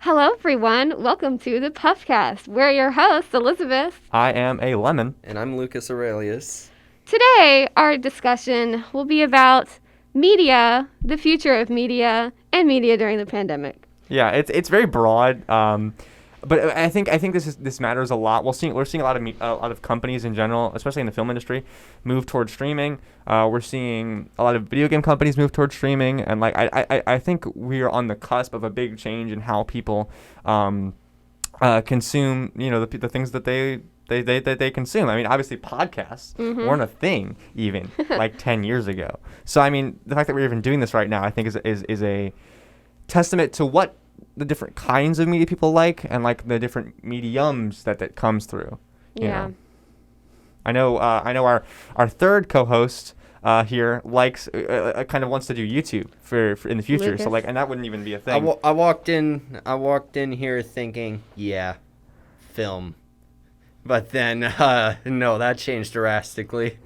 Hello, everyone. Welcome to the Puffcast. We're your hosts, Elizabeth. I am a lemon. And I'm Lucas Aurelius. Today, our discussion will be about media, the future of media, and media during the pandemic. Yeah, it's very broad, but I think this matters a lot. We're seeing a lot of companies in general, especially in the film industry, move towards streaming. We're seeing a lot of video game companies move towards streaming, and I think we are on the cusp of a big change in how people consume the things that they consume. I mean, obviously podcasts weren't a thing even like 10 years ago. So I mean, the fact that we're even doing this right now, I think is a testament to what the different kinds of media people like, and like the different mediums that comes through. You know? I know our third co-host here likes kind of wants to do YouTube for in the future. Lucas. So like, and that wouldn't even be a thing. I walked in here thinking, yeah, film. But then, no, that changed drastically.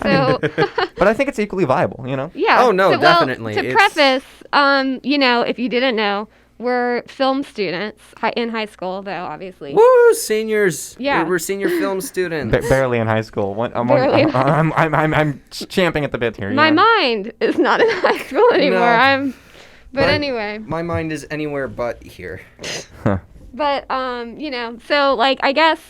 So, But I think it's equally viable, you know? yeah. Oh, no, So, definitely. Well, to preface, if you didn't know, we're film students in high school, though, obviously. Woo, seniors. Yeah. We're senior film students. Barely in high school. Barely. I'm champing at the bit here. My you know? mind is not in high school anymore. No. Anyway. My mind is anywhere but here. But, so, like, I guess,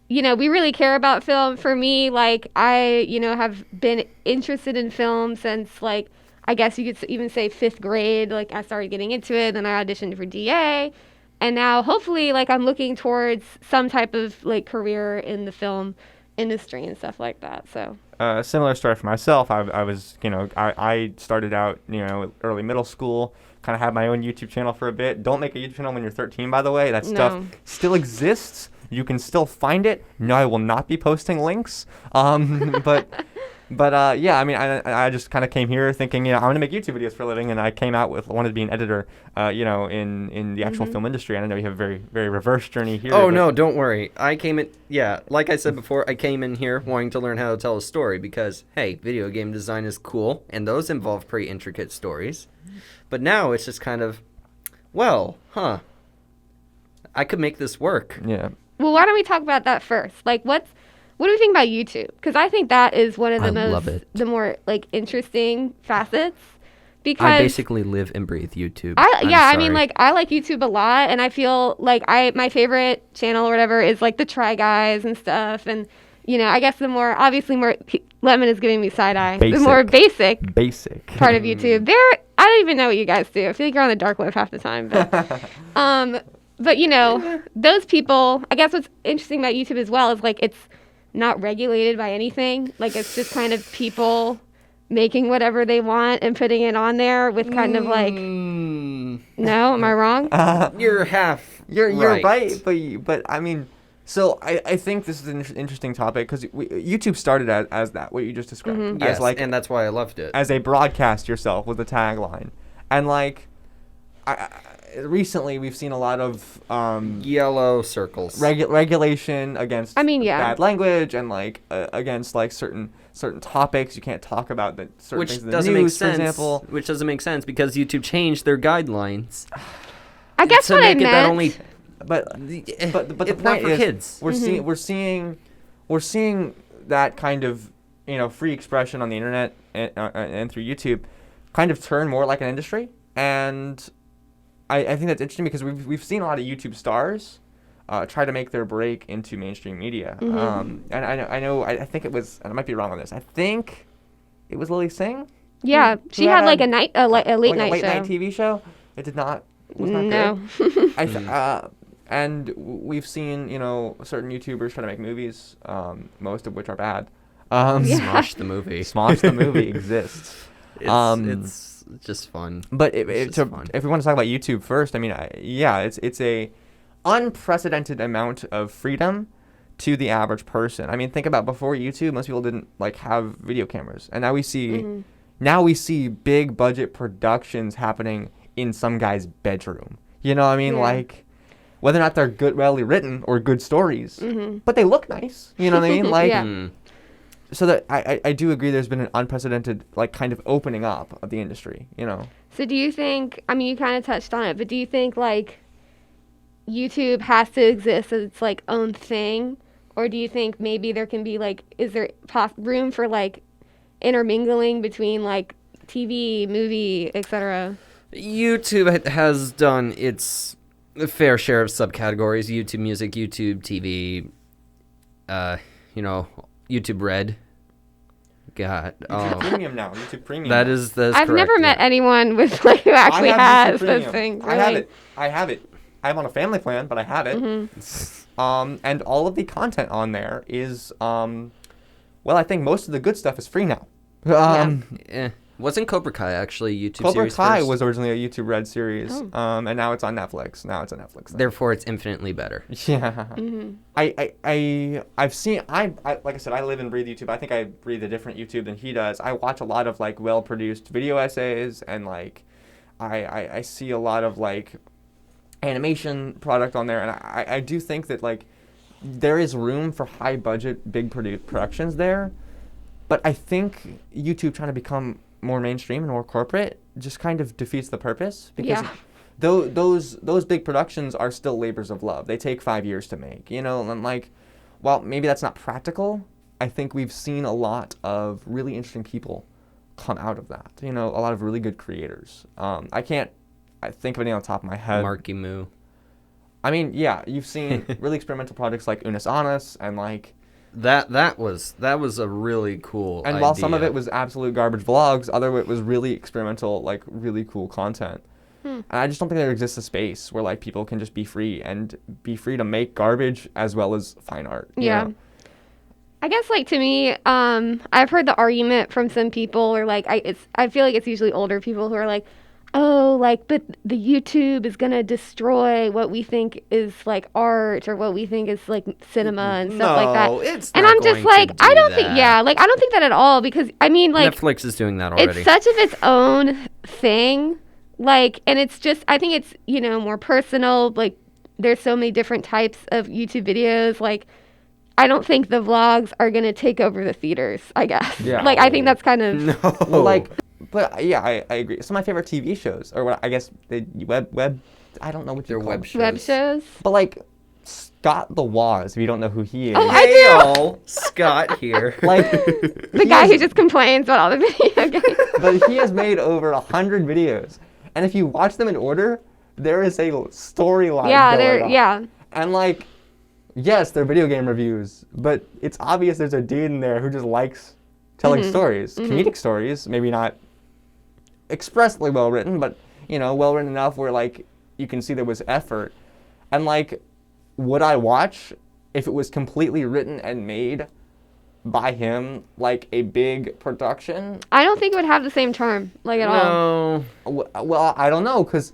we really care about film. For me, like, I, have been interested in film since, like, I guess you could even say 5th grade. Like, I started getting into it, then I auditioned for DA. And now, hopefully, like, I'm looking towards some type of, like, career in the film industry and stuff like that, so. Similar story for myself. I was, I started out, early middle school, kind of had my own YouTube channel for a bit. Don't make a YouTube channel when you're 13, by the way. That stuff still exists. You can still find it. No, I will not be posting links. But yeah, I mean, I just kind of came here thinking, I'm going to make YouTube videos for a living, and I came out wanted to be an editor, in the actual film industry. And I know you have a very, very reverse journey here. Oh, no, don't worry. Like I said before, I came in here wanting to learn how to tell a story because, hey, video game design is cool, and those involve pretty intricate stories. But now it's just kind of, I could make this work. Yeah. Well, why don't we talk about that first? Like, what do you think about YouTube? Because I think that is one of the more like interesting facets. Because I basically live and breathe YouTube. I mean, like, I like YouTube a lot, and I feel like my favorite channel or whatever is like the Try Guys and stuff, and I guess the more Lemon is giving me side eye. The more basic part of YouTube. I don't even know what you guys do. I feel like you're on the dark web half the time, but But, those people, I guess what's interesting about YouTube as well is, like, it's not regulated by anything. Like, it's just kind of people making whatever they want and putting it on there with kind of, like, no, am I wrong? You're half You're right, but I mean, so I think this is an interesting topic because YouTube started as that, what you just described. Mm-hmm. Yes, and that's why I loved it. As a broadcast yourself with the tagline. And, like, recently we've seen a lot of yellow circles regulation against bad language and like against like certain topics you can't talk about that certain things in the news, for example. Which doesn't make sense because YouTube changed their guidelines. I guess what I meant. But the point is, kids. We're seeing that kind of free expression on the internet and through YouTube kind of turn more like an industry. And I think that's interesting because we've seen a lot of YouTube stars try to make their break into mainstream media. And I think it was, and I might be wrong on this, I think it was Lily Singh. Yeah, she had like a late night TV show. It was not good. And we've seen certain YouTubers try to make movies, most of which are bad. Smosh the movie. Smosh the movie exists. It's just fun. But if we want to talk about YouTube first, I mean, it's a unprecedented amount of freedom to the average person. I mean, think about before YouTube, most people didn't like have video cameras, and now we see big budget productions happening in some guy's bedroom. You know what I mean? Like, whether or not they're well written or good stories, but they look nice. You know what I mean? Like. So that I do agree there's been an unprecedented like kind of opening up of the industry, So do you think, I mean, you kind of touched on it, but do you think like YouTube has to exist as its like own thing, or do you think maybe there can be like, is there room for like intermingling between like TV, movie, etc.? YouTube has done its fair share of subcategories: YouTube Music, YouTube TV, YouTube Red. God, YouTube Premium now. YouTube Premium. that is I've correct, never met anyone with like who actually has those things. Really. I have it. I'm on a family plan, but I have it. Mm-hmm. And all of the content on there is, well, I think most of the good stuff is free now. Wasn't Cobra Kai actually a YouTube Cobra series Kai first? was originally a YouTube Red series, Oh. and now it's on Netflix. Now it's a Netflix thing. Therefore, it's infinitely better. Yeah. Mm-hmm. I've seen, I like I said, I live and breathe YouTube. I think I breathe a different YouTube than he does. I watch a lot of like well-produced video essays, and like I see a lot of like animation product on there, and I do think that like there is room for high budget, big productions there, but I think YouTube trying to become more mainstream and more corporate just kind of defeats the purpose, because those big productions are still labors of love. They take 5 years to make, and like, well, maybe that's not practical. I think we've seen a lot of really interesting people come out of that, a lot of really good creators. I think of any on the top of my head. Marky Moo. I mean, yeah, you've seen really experimental projects like Unis Annus and like That was a really cool and idea. while some of it was absolute garbage vlogs, other of it was really experimental, like really cool content. And I just don't think there exists a space where like people can just be free to make garbage as well as fine art. you Yeah. know? I guess like to me, I've heard the argument from some people, or like I feel like it's usually older people who are like, oh, like, but the YouTube is gonna destroy what we think is like art, or what we think is like cinema and stuff like that. No, it's And not I'm just going like, to I do don't think, that. like I don't think that at all, because I mean, like, Netflix is doing that already. it's such of its own thing, like, and it's just, I think it's more personal. Like, there's so many different types of YouTube videos, like. I don't think the vlogs are going to take over the theaters, I guess. Yeah. Like, I think that's kind of... No. Well, like, but yeah, I agree. Some of my favorite TV shows, or what I guess the web. I don't know what They're you call web them. shows. Web shows? But like Scott the Woz, if you don't know who he is. Oh, I Hey, do! all, Scott here. Like The guy who just complains about all the video games. But he has made over 100 videos, and if you watch them in order, there is a storyline. Yeah, going on. yeah. And like, yes, they're video game reviews, but it's obvious there's a dude in there who just likes telling stories, comedic stories, maybe not expressly well written, but well written enough where like you can see there was effort. And like, would I watch if it was completely written and made by him, like a big production? I don't think it would have the same charm, like, at all. No. Well, I don't know, because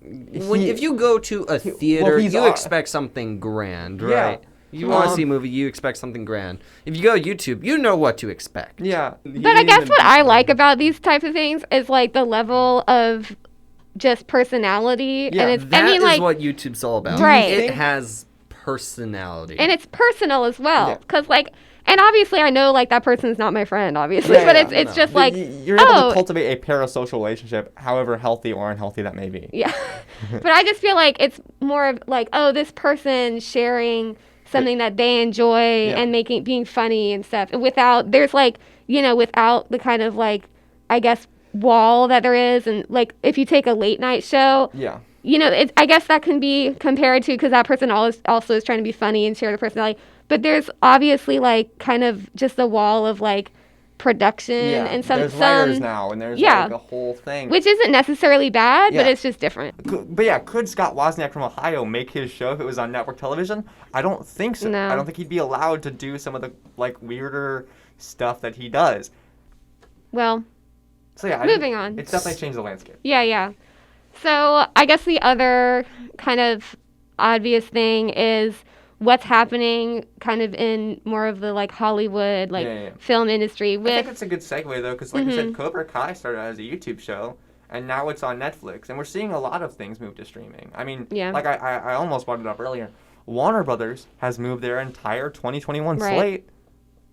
If you go to a theater, he's you expect something grand, right? You want to see a movie, you expect something grand. If you go to YouTube, you know what to expect. Yeah. But I guess what I like about these types of things is, like, the level of just personality. Yeah, and it's, That I mean, is like, what YouTube's all about. Right. It has personality. and it's personal as well. Yeah. Because, like, and obviously I know, like, that person's not my friend, obviously. Yeah, but yeah, it's just, But like, you're able to cultivate a parasocial relationship, however healthy or unhealthy that may be. Yeah. But I just feel like it's more of like, oh, this person sharing something that they enjoy and being funny and stuff. Without there's like, without the kind of like, I guess, wall that there is. And like, if you take a late night show, Yeah. I guess that can be compared to, because that person also is trying to be funny and share the personality. But there's obviously like kind of just a wall of like production and there's writers now, and there's like a whole thing. which isn't necessarily bad, but Yeah. it's just different. But yeah, could Scott Wozniak from Ohio make his show if it was on network television? I don't think so. No. I don't think he'd be allowed to do some of the like weirder stuff that he does. Well, So yeah, moving on. It's definitely changed the landscape. Yeah. So I guess the other kind of obvious thing is what's happening kind of in more of the like Hollywood, like film industry. I think it's a good segue though, because like you said, Cobra Kai started as a YouTube show, and now it's on Netflix, and we're seeing a lot of things move to streaming. I mean, like I almost brought it up earlier. Warner Brothers has moved their entire 2021 slate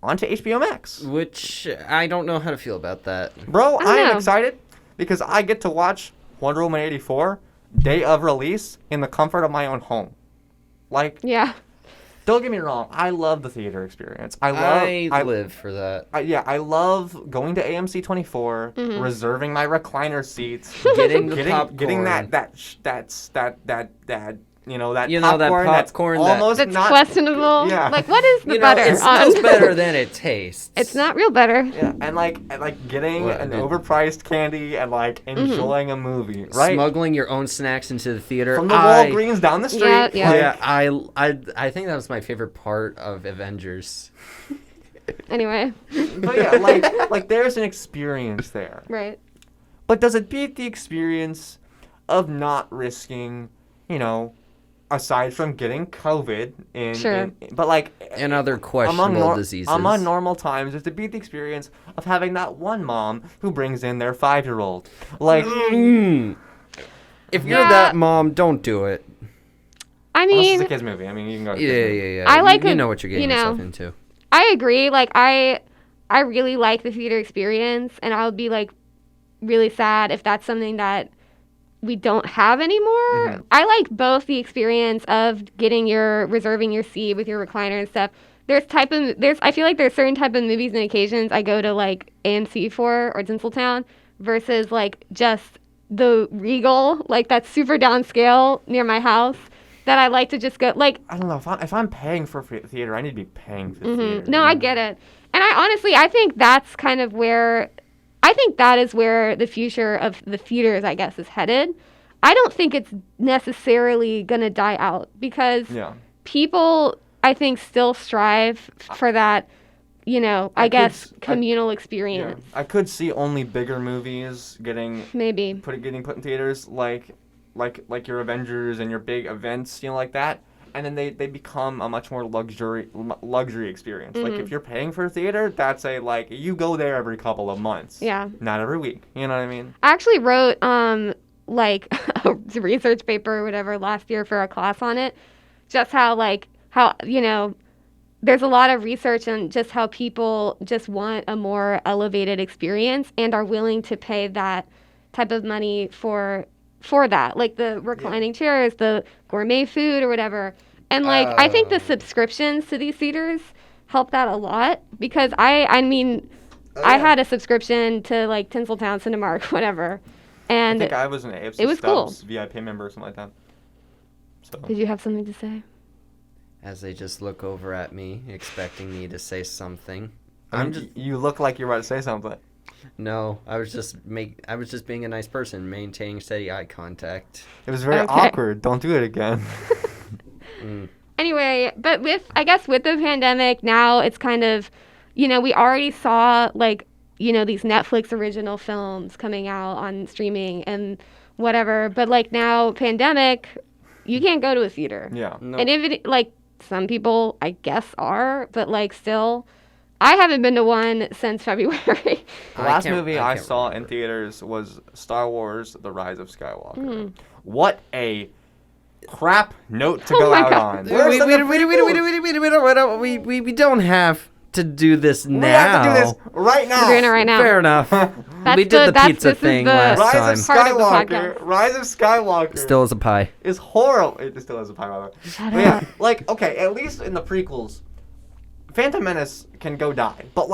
onto HBO Max. Which I don't know how to feel about that. Bro, I am know. excited because I get to watch Wonder Woman 84 day of release in the comfort of my own home. Like, Yeah. don't get me wrong, I love the theater experience. I live for that. I love going to AMC 24, reserving my recliner seats, Getting the popcorn. getting that that popcorn that's almost That's not questionable. Yeah. Like, what is the You know, butter it on? smells better than it tastes. It's not real butter. Yeah, and getting What, an dude? overpriced candy and enjoying a movie, right? Smuggling your own snacks into the theater. From the Walgreens down the street. Yeah, yeah. Yeah, I think that was my favorite part of Avengers. Anyway. But yeah, like there's an experience there. Right. But does it beat the experience of not risking, aside from getting COVID And other questionable diseases. among normal times, does it beat the experience of having that one mom who brings in their 5-year-old? Like, if you're that mom, don't do it. I unless mean, it's a kids movie. I mean, you can go to Yeah. I like you know what you're getting yourself into. I agree. Like, I really like the theater experience, and I would be like really sad if that's something that we don't have anymore. I like both the experience of reserving your seat with your recliner and stuff. I feel like there's certain type of movies and occasions I go to like AMC for or Tinseltown versus like just the Regal, like that's super downscale near my house that I like to just go like. I don't know if I'm paying for theater, I need to be paying for theater. No, I get it, and I think that's kind of where. I think that is where the future of the theaters, I guess, is headed. I don't think it's necessarily going to die out because people, I think, still strive for that, communal experience. Yeah. I could see only bigger movies getting put in theaters like your Avengers and your big events, like that. And then they become a much more luxury experience. Like, if you're paying for a theater, that's you go there every couple of months. Yeah. Not every week. You know what I mean? I actually wrote, a research paper or whatever last year for a class on it. Just how there's a lot of research on just how people just want a more elevated experience and are willing to pay that type of money for that, like the reclining chairs, the gourmet food or whatever. And I think the subscriptions to these theaters help that a lot because I had a subscription to like Tinseltown, Cinemark, whatever. And I think I was an AFC it was Stubs cool. VIP member or something like that. So. Did you have something to say? As they just look over at me, expecting me to say something. You look like you're about to say something. No, I was just being a nice person, maintaining steady eye contact. It was very awkward. Don't do it again. Anyway, but with the pandemic now, it's kind of, we already saw these Netflix original films coming out on streaming and whatever. But now pandemic, you can't go to a theater. Yeah. No. And if it some people I guess are, but still. I haven't been to one since February. The last movie I saw in theaters was Star Wars: The Rise of Skywalker. What a crap note to go out on. We don't have to do this now. We have to do this right now. We're doing it right now. Fair enough. We did the pizza thing last Rise time. of Skywalker. Rise of Skywalker. Still is a pie. Is horrible. It still is a pie, by the way. Shut up. up. At least in the prequels, Phantom Menace can go die. But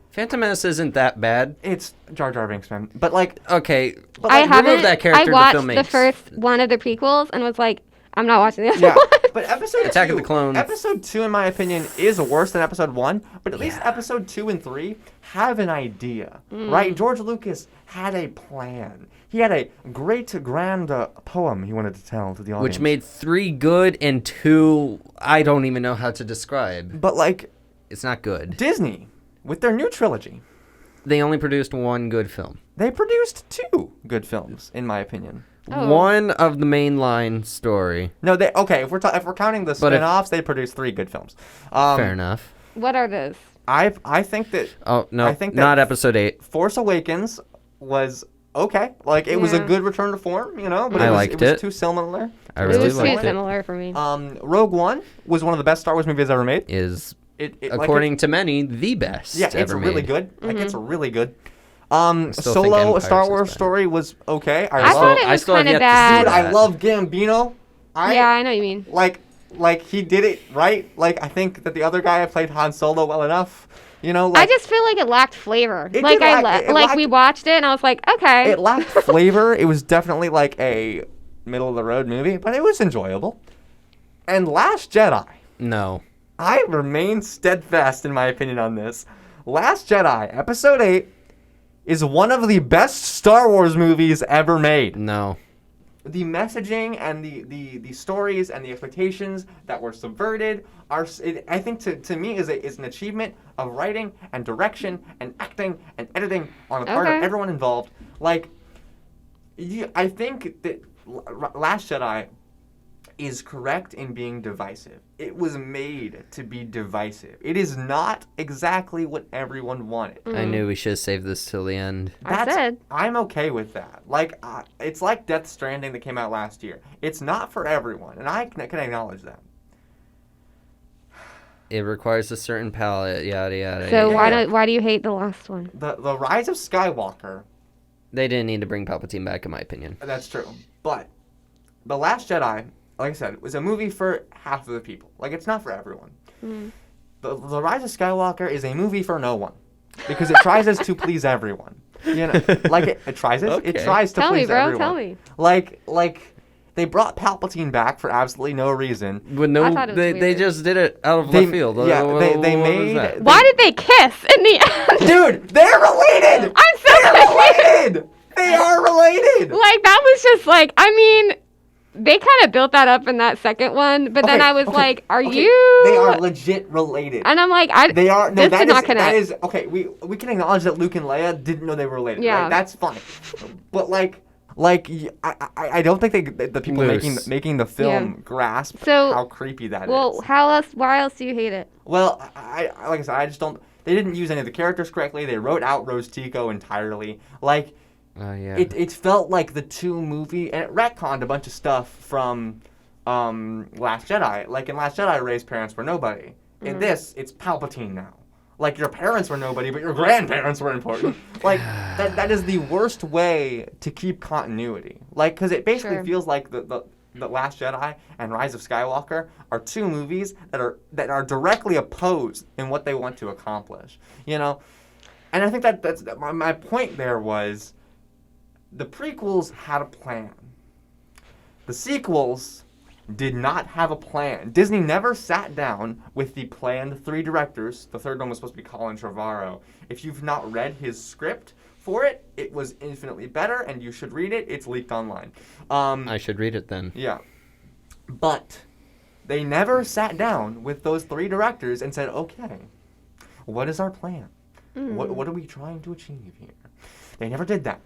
Phantom Menace isn't that bad. It's Jar Jar Binks, man. But okay. But I haven't. remove that character I watched the film the makes. first one of the prequels and was like, I'm not watching the other one. But episode Attack 2, of the Clones. Episode 2, in my opinion, is worse than episode 1. But at least episode 2 and 3 have an idea, right? George Lucas had a plan. He had a great, grand poem he wanted to tell to the audience. Which made 3 good and 2 I don't even know how to describe. But It's not good. Disney, with their new trilogy, They only produced 1 good film. they produced 2 good films, in my opinion. Oh. 1 of the mainline story. No, if we're counting the spin-offs, they produced 3 good films. Fair enough. What are those? I think that Oh, no, I think that not episode 8. Force Awakens was okay. It was a Yeah. good return to form, but I it liked was it. too similar. I It really was too liked it. similar for me. Rogue One was one of the best Star Wars movies ever made. Is, It according to many, the best it's ever really made. good. It's really good. still think Solo, a Empire's Star is Wars better. story was okay. I thought it I was still have kind of yet to see Dude, bad. I love Gambino. Yeah, I know what you mean. Like he did it right. Like I think that the other guy played Han Solo well enough. You know, I like just feel like it lacked flavor. It Like did lack- it lacked- we watched it and I was like, okay. it lacked flavor. It was definitely like a middle of the road movie, but it was enjoyable. And Last Jedi, No. I remain steadfast in my opinion on this. Last Jedi, Episode 8, is one of the best Star Wars movies ever made. No. The messaging and the stories and the expectations that were subverted I think to me is an achievement of writing and direction and acting and editing on the part of Okay. everyone involved. Like, I think that Last Jedi is correct in being divisive. It was made to be divisive. It is not exactly what everyone wanted. I knew we should have saved this till the end. I'm okay with that. Like, it's like Death Stranding that came out last year. It's not for everyone, and I can acknowledge that. It requires a certain palette, yada yada. So yada. why do you hate the last one? The Rise of Skywalker. They didn't need to bring Palpatine back, in my opinion. That's true. But The Last Jedi, like I said, was a movie for half of the people. Like, it's not for everyone. The Rise of Skywalker is a movie for no one. Because it tries to please everyone. You know, like it tries it. Okay. It tries to please everyone. Tell me. Like they brought Palpatine back for absolutely no reason. But no, I thought it was they weird. just did it out of left field. Yeah, What they was made. that? Why did they kiss in the end? Dude, they're related. I'm so They're confused. related. They are related. Like, that was just like, I mean, they kind of built that up in that second one, but then I was like, are you? They are legit related. And I'm like, They are. No, this that did is, not connect. that is okay. We can acknowledge that Luke and Leia didn't know they were related. Yeah. Right? That's fine. But I don't think the people Loose. making the film Yeah. grasp So, how creepy that is. Well, why else do you hate it? Well, I like I said, I just don't. They didn't use any of the characters correctly. They wrote out Rose Tico entirely. Like, Yeah. it felt like the two movie, and it retconned a bunch of stuff from Last Jedi. Like in Last Jedi, Rey's parents were nobody. In this, it's Palpatine now. Like, your parents were nobody, but your grandparents were important. Like, that is the worst way to keep continuity. Like, because it basically feels like the Last Jedi and Rise of Skywalker are two movies that are directly opposed in what they want to accomplish. You know? And I think that's my point there was the prequels had a plan. The sequels did not have a plan. Disney never sat down with the planned three directors. The third one was supposed to be Colin Trevorrow. If you've not read his script for it, it was infinitely better, and you should read it. It's leaked online. I should read it then. Yeah. But they never sat down with those three directors and said, okay, what is our plan? What are we trying to achieve here? They never did that.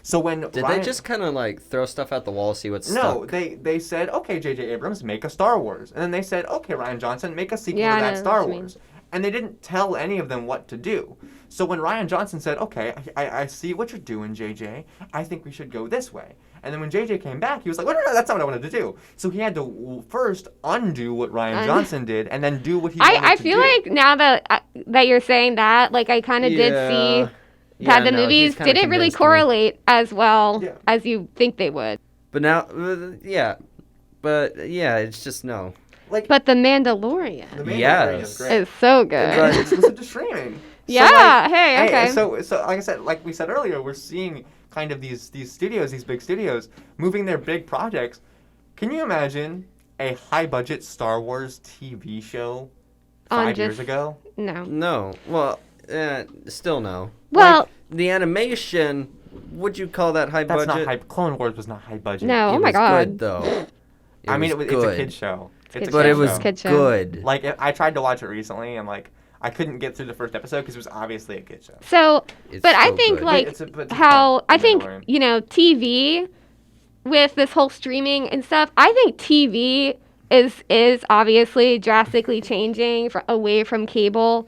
So when Did they just kind of like throw stuff at the wall, see what's No, stuck? they said, okay, J.J. Abrams, make a Star Wars. And then they said, okay, Rian Johnson, make a sequel to I that know Star what you mean. Wars. And they didn't tell any of them what to do. So when Rian Johnson said, okay, I see what you're doing, J.J., I think we should go this way. And then when J.J. came back, he was like, well, no, that's not what I wanted to do. So he had to first undo what Rian Johnson did and then do what he wanted to do. I feel like now that you're saying that, like, I kind of did see that the movies didn't really correlate as well as you think they would. But now, it's just no. But The Mandalorian The Mandalorian Yes. is great. is so good. It's exclusive to streaming. Yeah, hey, okay. So like I said, like we said earlier, we're seeing kind of these studios, these big studios, moving their big projects. Can you imagine a high-budget Star Wars TV show 5 years ago? No. No. Well, still no. Well, like, the animation, would you call that high That's budget? not high. Clone Wars was not high budget. no, It oh my was god. good, though. It's a kid show. It's a But kid it was show. Kid show. good. Like I tried to watch it recently, and like I couldn't get through the first episode because it was obviously a kid show. So, It's but I so think good. like But it's how I think Mandalorian. TV with this whole streaming and stuff. I think TV is obviously drastically changing away from cable.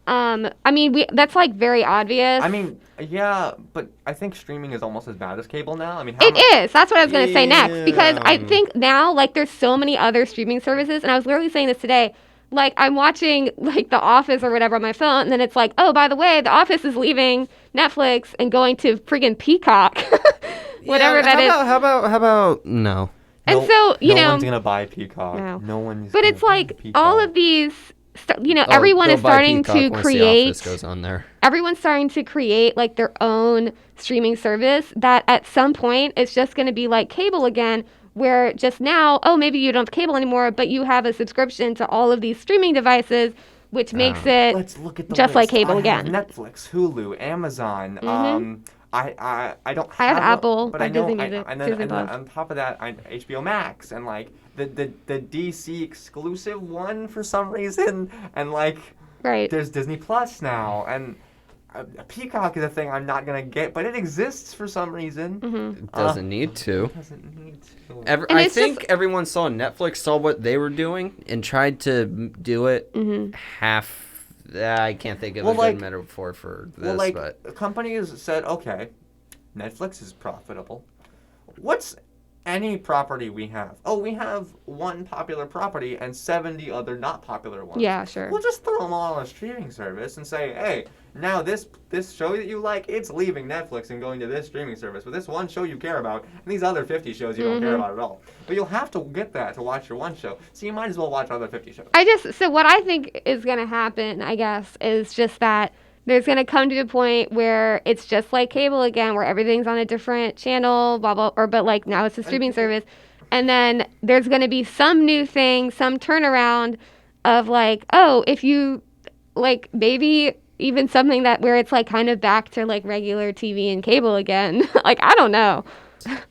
I mean, that's like very obvious. I mean, yeah, but I think streaming is almost as bad as cable now. I mean, it is. That's what I was gonna say next because I Yeah. think now like there's so many other streaming services, and I was literally saying this today. like I'm watching like The Office or whatever on my phone, and then it's like, oh, by the way, The Office is leaving Netflix and going to friggin' Peacock, whatever that is. How about no? And so, you know, no one's gonna buy Peacock. No. No one's. But it's like all of these, everyone they'll is buy starting Peacock to once create. The Office goes on there. Everyone's starting to create like their own streaming service that at some point it's just going to be like cable again, where just now, oh, maybe you don't have cable anymore, but you have a subscription to all of these streaming devices, which makes it Let's look at the just list. like cable I again. have Netflix, Hulu, Amazon. I don't have. I have Apple, but I I know. Disney Music, And Disney then Plus. on top of that, HBO Max and like the DC exclusive one for some reason, and like Right. there's Disney Plus now, and Peacock is a thing I'm not gonna get, but it exists for some reason. It doesn't need to. It doesn't need to. And I it's think just- everyone saw Netflix, saw what they were doing, and tried to do it half. I can't think of a good metaphor for this, but companies said, okay, Netflix is profitable. What's any property we have? Oh, we have one popular property and 70 other not popular ones. Yeah, sure. We'll just throw them all on a streaming service and say, hey, now this show that you like, it's leaving Netflix and going to this streaming service. But this one show you care about, and these other 50 shows you don't care about at all. But you'll have to get that to watch your one show. So you might as well watch other 50 shows. So what I think is going to happen, I guess, is just that there's going to come to a point where it's just like cable again, where everything's on a different channel, blah, blah, but like now it's a streaming service. And then there's going to be some new thing, some turnaround of like, oh, if you like maybe even something that where it's like kind of back to like regular TV and cable again. Like, I don't know.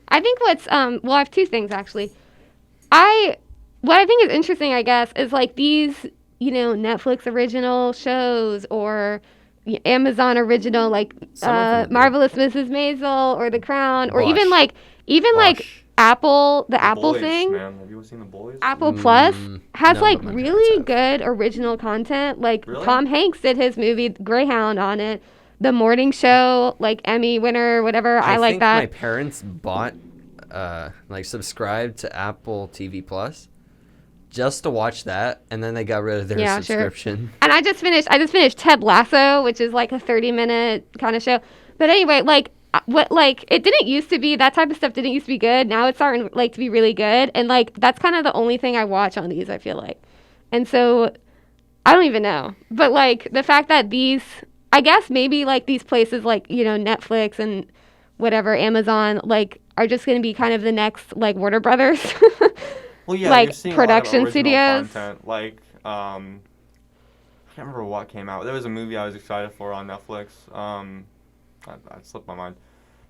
I think I have two things actually. What I think is interesting, I guess, is like these, Netflix original shows or Amazon original, like Marvelous Mrs. Maisel or The Crown, or even like Apple, the Apple Boys, thing. Man. Have you seen The Boys? Apple Plus has no, like but my really parents good original content. Like Really? Tom Hanks did his movie Greyhound on it. The Morning Show, like Emmy winner, whatever. I like think that. My parents bought, subscribed to Apple TV Plus just to watch that, and then they got rid of their subscription. And I just finished Ted Lasso, which is like a 30-minute kind of show. But anyway, it didn't used to be, that type of stuff didn't used to be good. Now it's starting like to be really good. And like that's kind of the only thing I watch on these, I feel like. And so I don't even know. But like the fact that I guess maybe like these places like, Netflix and whatever, Amazon, like are just going to be kind of the next like Warner Brothers. Well, yeah, like you're seeing production a lot of original studios. content. Like, I can't remember what came out. There was a movie I was excited for on Netflix. I slipped my mind.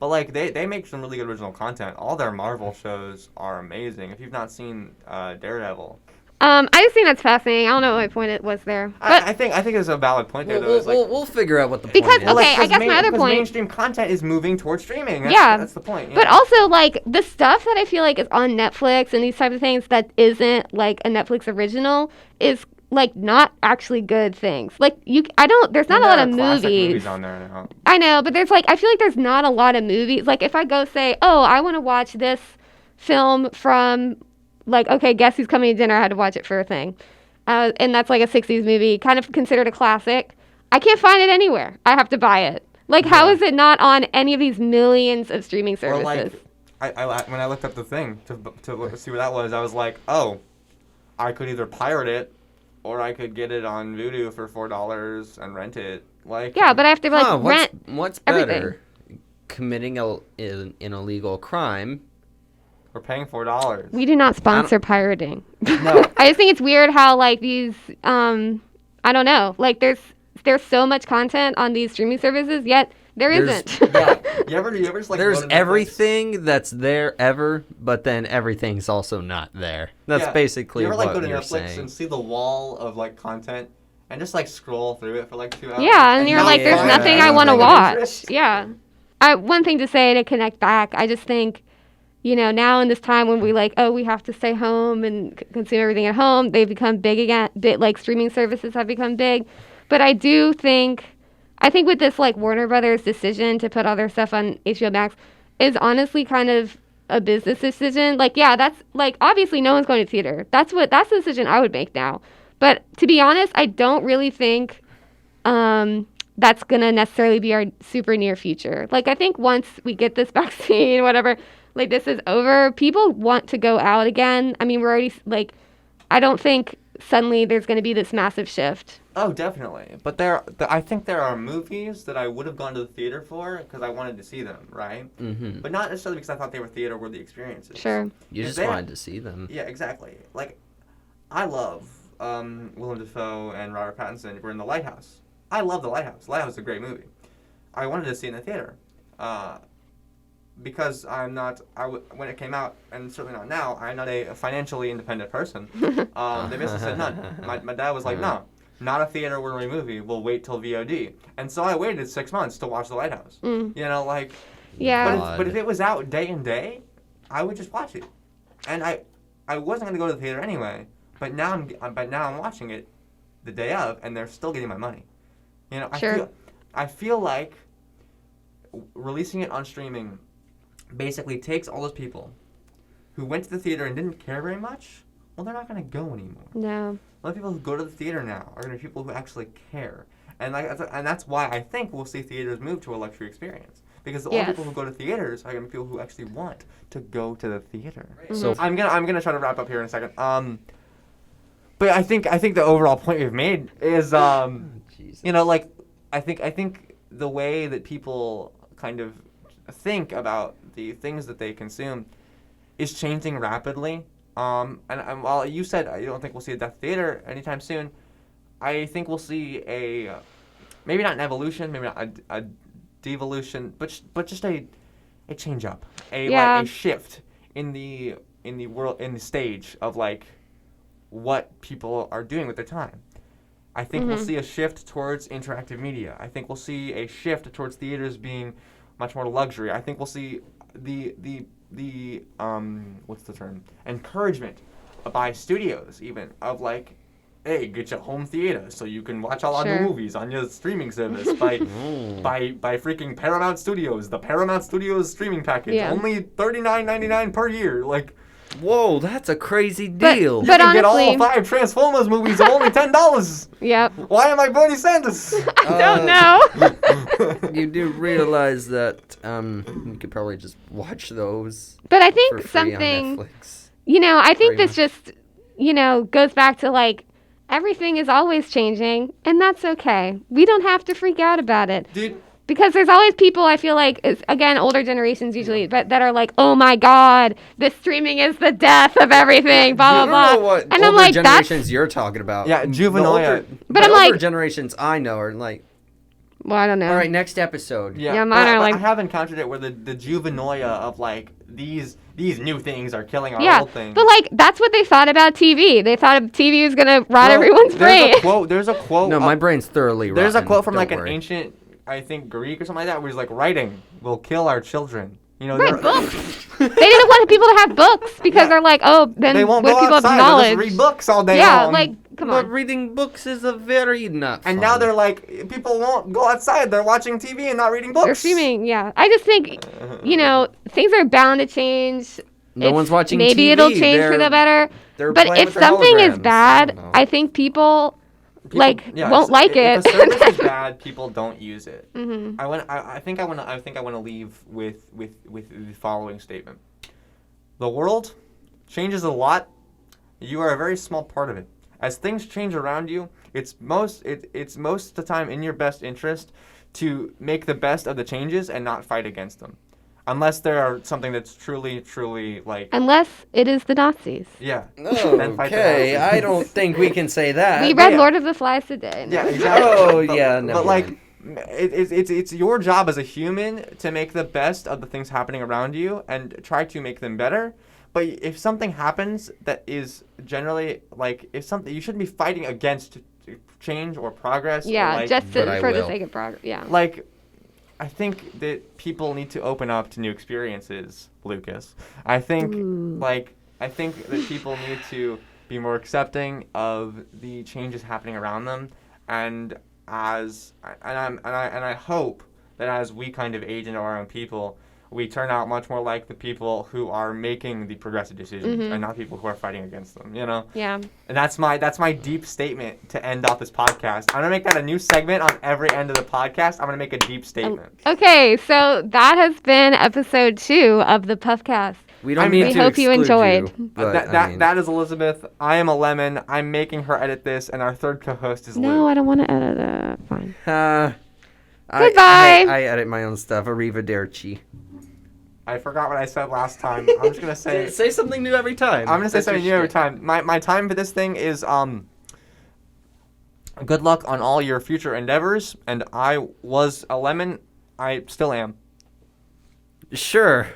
But like, they make some really good original content. All their Marvel shows are amazing. If you've not seen Daredevil, I just think that's fascinating. I don't know what my point it was there. But I think there's a valid point there. Though. We'll figure out what the Because, point is. okay, I guess my other point- mainstream content is moving towards streaming. That's the point. But also, like, the stuff that I feel like is on Netflix and these types of things that isn't, like, a Netflix original is, like, not actually good things. Like, there's not a lot of movies on there now. I know, but I feel like there's not a lot of movies. Like, if I go say, oh, I want to watch this film from, like, okay, guess who's coming to dinner? I had to watch it for a thing. And that's, like, a 60s movie, kind of considered a classic. I can't find it anywhere. I have to buy it. Like, how is it not on any of these millions of streaming services? Or like, when I looked up the thing to see what that was, I was like, oh, I could either pirate it or I could get it on Vudu for $4 and rent it. Like, yeah, but I have to rent. What's everything. better, committing an illegal crime? We're paying $4. We do not sponsor pirating. No. I just think it's weird how like these I don't know, like there's so much content on these streaming services, yet there's isn't. Yeah. You ever just like There's go to Netflix? everything that's there ever, but then everything's also not there. That's basically you ever, like, what go to you're Netflix saying. and see the wall of like content and just like scroll through it for like 2 hours? Yeah, and you're not like, there's find nothing I anything want to of watch. interest. Yeah. One thing to say to connect back, I just think, now in this time when we we have to stay home and consume everything at home, they've become big again. Like streaming services have become big. But I think with this like Warner Brothers decision to put all their stuff on HBO Max is honestly kind of a business decision. Like, yeah, that's like obviously no one's going to theater. That's the decision I would make now. But to be honest, I don't really think that's going to necessarily be our super near future. Like, I think once we get this vaccine, whatever, like, this is over, people want to go out again. I mean, we're already, like, I don't think suddenly there's going to be this massive shift. Oh, definitely. But I think there are movies that I would have gone to the theater for because I wanted to see them, right? Mm-hmm. But not necessarily because I thought they were theater-worthy experiences. Sure. You just wanted to see them. Yeah, exactly. Like, I love Willem Dafoe and Robert Pattinson were in The Lighthouse. I love The Lighthouse. The Lighthouse is a great movie. I wanted to see it in the theater. Because when it came out, and certainly not now, I'm not a financially independent person. They basically said none. My dad was like, no, not a theater-worthy movie. We'll wait till VOD. And so I waited 6 months to watch The Lighthouse. You know, like, yeah. But if it was out day and day, I would just watch it. And I wasn't going to go to the theater anyway. But now I'm watching it the day of, and they're still getting my money. You know, I feel like releasing it on streaming basically takes all those people who went to the theater and didn't care very much. Well, they're not going to go anymore. No. A lot of people who go to the theater now are going to be people who actually care, and that's why I think we'll see theaters move to a luxury experience. Because the only people who go to theaters are going to be people who actually want to go to the theater. Mm-hmm. So I'm gonna try to wrap up here in a second. But I think the overall point we've made is you know, like I think the way that people kind of think about the things that they consume is changing rapidly. And while you said you don't think we'll see a death theater anytime soon, I think we'll see maybe not an evolution, maybe not a devolution, but just a change up, like a shift in the world, in the stage of like what people are doing with their time. I think we'll see a shift towards interactive media. I think we'll see a shift towards theaters being much more luxury. I think we'll see the what's the term? Encouragement by studios even of like, hey, get your home theater so you can watch all our new movies on your streaming service by freaking Paramount Studios. The Paramount Studios streaming package, only $39.99 per year. Like, whoa, that's a crazy deal. But you can get all 5 Transformers movies for only $10. Yep. Why am I Bernie Sanders? I don't know. You do realize that you could probably just watch those. But I think for free something, on Netflix. you know, I think this just, you know, goes back to like, everything is always changing, and that's okay. We don't have to freak out about it. Dude. Because there's always people, I feel like, again, older generations usually, but that are like, oh my God, this streaming is the death of everything, blah, blah, blah. What and I'm like, generations you're talking about. Yeah, Juvenoia. But I'm older like, generations I know are like, well, I don't know. all right, next episode. Yeah, mine are like, I have encountered it where the Juvenoia of like, these new things are killing our old things. But like, that's what they thought about TV. They thought TV was going to rot everyone's brain. There's a quote. No, my brain's thoroughly rotten. There's a quote from Don't like worry. an ancient, I think, Greek or something like that, where he's like, writing will kill our children. You know, right, books. They didn't want people to have books because they're like, oh, then they won't when go people outside, have knowledge. they'll just read books all day yeah, long. like, come But on. reading books is a very not fun. And now they're like, people won't go outside. They're watching TV and not reading books. They're streaming, yeah. I just think, you know, things are bound to change. No one's watching maybe TV. it'll change for the better. But if something is bad, I think people like won't like it. If a service is bad, people don't use it. Mm-hmm. I think I want to leave with the following statement. The world changes a lot. You are a very small part of it. As things change around you, it's most of the time in your best interest to make the best of the changes and not fight against them. Unless there are something that's truly like... Unless it is the Nazis. Yeah. Okay, I don't think we can say that. We read Lord of the Flies today. Yeah, exactly. Oh, yeah, no. But like, it's your job as a human to make the best of the things happening around you and try to make them better. But if something happens that is generally like, if something, you shouldn't be fighting against change or progress. Yeah, or like, just for the sake of progress. Yeah. Like, I think that people need to open up to new experiences, Lucas. I think that people need to be more accepting of the changes happening around them, and I hope that as we kind of age into our own people, we turn out much more like the people who are making the progressive decisions and not people who are fighting against them, you know? Yeah. And that's my deep statement to end off this podcast. I'm going to make that a new segment on every end of the podcast. I'm going to make a deep statement. Okay, so that has been episode 2 of the Puffcast. We don't mean we to hope you enjoyed. That is Elizabeth. I am a lemon. I'm making her edit this, and our third co-host is Luke. No, I don't want to edit it. Fine. Goodbye. I edit my own stuff. Arrivederci. I forgot what I said last time. I'm just gonna say say something new every time. I'm gonna say something new every time. My time for this thing is good luck on all your future endeavors. And I was a lemon. I still am. Sure.